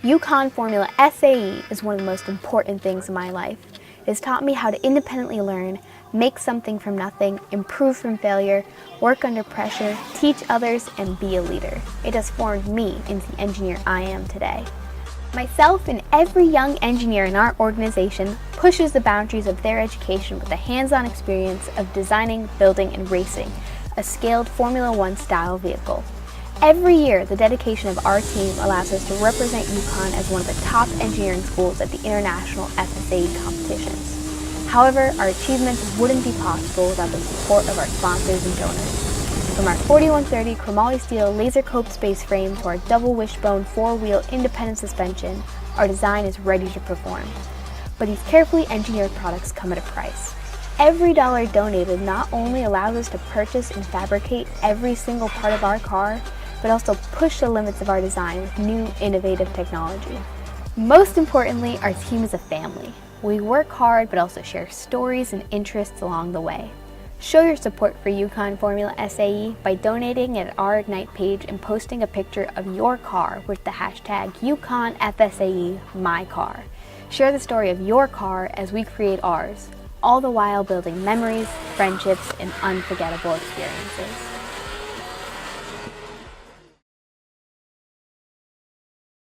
UConn Formula SAE is one of the most important things in my life. It has taught me how to independently learn, make something from nothing, improve from failure, work under pressure, teach others, and be a leader. It has formed me into the engineer I am today. Myself and every young engineer in our organization pushes the boundaries of their education with the hands-on experience of designing, building, and racing a scaled Formula One style vehicle. Every year, the dedication of our team allows us to represent UConn as one of the top engineering schools at the international FSAE competitions. However, our achievements wouldn't be possible without the support of our sponsors and donors. From our 4130 chromoly steel laser cope space frame to our double wishbone four-wheel independent suspension, our design is ready to perform. But these carefully engineered products come at a price. Every dollar donated not only allows us to purchase and fabricate every single part of our car, but also push the limits of our design with new, innovative technology. Most importantly, our team is a family. We work hard, but also share stories and interests along the way. Show your support for UConn Formula SAE by donating at our Ignite page and posting a picture of your car with the hashtag UConnFSAEMyCar. Share the story of your car as we create ours, all the while building memories, friendships, and unforgettable experiences.